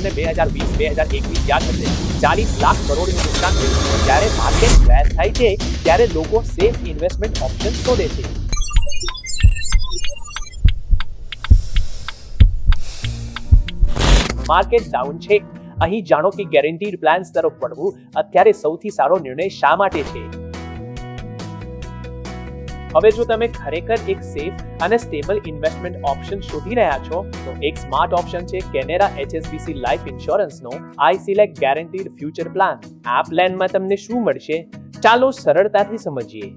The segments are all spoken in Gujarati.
તમને 2020-2021 યાદ હશે, 40 લાખ કરોડનું નુકસાન થયું. જ્યારે માર્કેટ ક્રેશ થાય છે ત્યારે લોકો સેફ ઇન્વેસ્ટમેન્ટ ઓપ્શન શોધે છે. માર્કેટ ડાઉન છે. અહીં જાણો કે ગેરંટીડ પ્લાન્સ તરફ વળવું અત્યારે સૌથી સારો નિર્ણય શા માટે છે. હવે જો તમે ખરેખર એક સેફ અને સ્ટેબલ ઇન્વેસ્ટમેન્ટ ઓપ્શન શોધી રહ્યા છો તો એક સ્માર્ટ ઓપ્શન છે કેનેરા HSBC લાઈફ ઇન્સ્યોરન્સનો આઈ સિલેક્ટ ગેરંટીડ ફ્યુચર પ્લાન. આ પ્લાનમાં તમને શું મળશે? ચાલો સરળતાથી સમજીએ.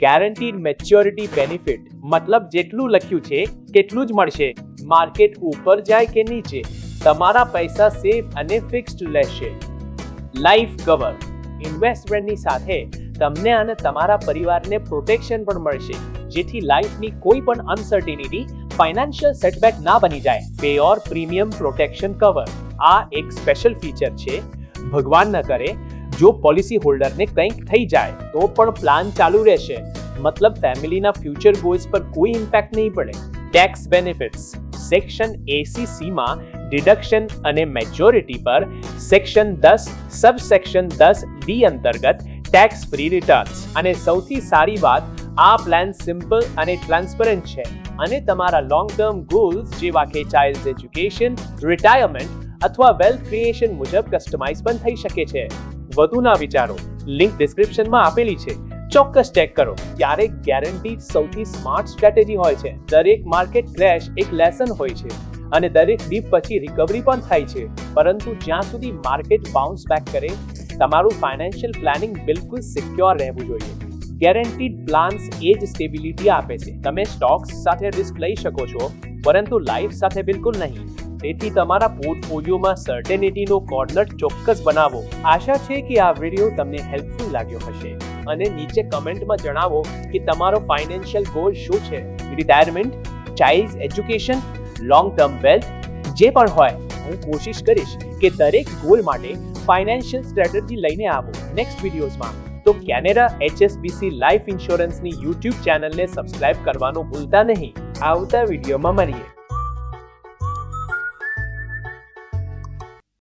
ગેરંટીડ મેચ્યોરિટી બેનિફિટ મતલબ જેટલું લખ્યું છે તેટલું જ મળશે. માર્કેટ ઉપર જાય કે નીચે તમારા પૈસા સેફ અને ફિક્સ્ડ રહેશે. લાઈફ કવર ઇન્વેસ્ટમેન્ટની સાથે તમને અને તમારા પરિવારને પ્રોટેક્શન પણ મળશે, જેથી લાઈફની કોઈ પણ અનસર્ટિનિટી ફાઇનાન્શિયલ સેટબેક ના બની જાય. પે ઓર પ્રીમિયમ પ્રોટેક્શન કવર આ એક સ્પેશિયલ ફીચર છે. ભગવાન ન કરે જો પોલિસી હોલ્ડરને કંઈક થઈ જાય તો પણ પ્લાન ચાલુ રહેશે. મતલબ ફેમિલીના ફ્યુચર ગોલ્સ પર કોઈ ઇમ્પેક્ટ નહીં પડે. ટેક્સ બેનિફિટ્સ સેક્શન ACC માં ડિડક્શન અને મેચ્યોરિટી પર સેક્શન 10 સબસેક્શન 10D અંતર્ગત ટેક્સ ફ્રી રિટર્ન્સ. અને સૌથી સારી વાત, આ પ્લાન સિમ્પલ અને ટ્રાન્સપરન્ટ છે અને તમારા લોંગ ટર્મ ગોલ્સ જેવા કે ચાઇલ્ડ એજ્યુકેશન, રિટાયરમેન્ટ અથવા વેલ્થ ક્રિએશન મુજબ કસ્ટમાઇઝ પણ થઈ શકે છે. વધુ ના વિચારો, લિંક ડિસ્ક્રિપ્શનમાં આપેલી છે, ચોક્કસ ચેક કરો. ક્યારેક ગેરંટી સૌથી સ્માર્ટ સ્ટ્રેટેજી હોય છે. દરેક માર્કેટ ક્રેશ એક લેસન હોય છે અને દરેક ડીપ પછી રિકવરી પણ થાય છે. પરંતુ જ્યાં સુધી માર્કેટ બાઉન્સ બેક કરે, તમારું ફાઇનાન્શિયલ પ્લાનિંગ બિલકુલ સિક્યોર રહેવું જોઈએ. ગેરંટીડ પ્લાન્સ એ જ સ્ટેબિલિટી આપે છે. તમે સ્ટોક્સ સાથે રિસ્ક લઈ શકો છો, પરંતુ લાઈફ સાથે બિલકુલ નહીં. તેથી તમારા પોર્ટફોલિયોમાં સર્ટેનિટીનો કોર્નર ચોક્કસ બનાવો. આશા છે કે આ વિડીયો તમને હેલ્પફુલ લાગ્યો હશે અને નીચે કમેન્ટમાં જણાવો કે તમારો ફાઇનાન્શિયલ ગોલ શું છે. Retirement, child education, long term wealth, જે પણ હોય, હું કોશિશ કરીશ કે દરેક ગોલ માટે ફાઇનાન્શિયલ સ્ટ્રેટેજી લઈને આવો નેક્સ્ટ વિડીયોઝમાં. તો કેનેરા HSBC લાઈફ ઇન્સ્યોરન્સની YouTube ચેનલને સબસ્ક્રાઇબ કરવાનું ભૂલતા નહીં. આવતા વિડીયોમાં મળીએ.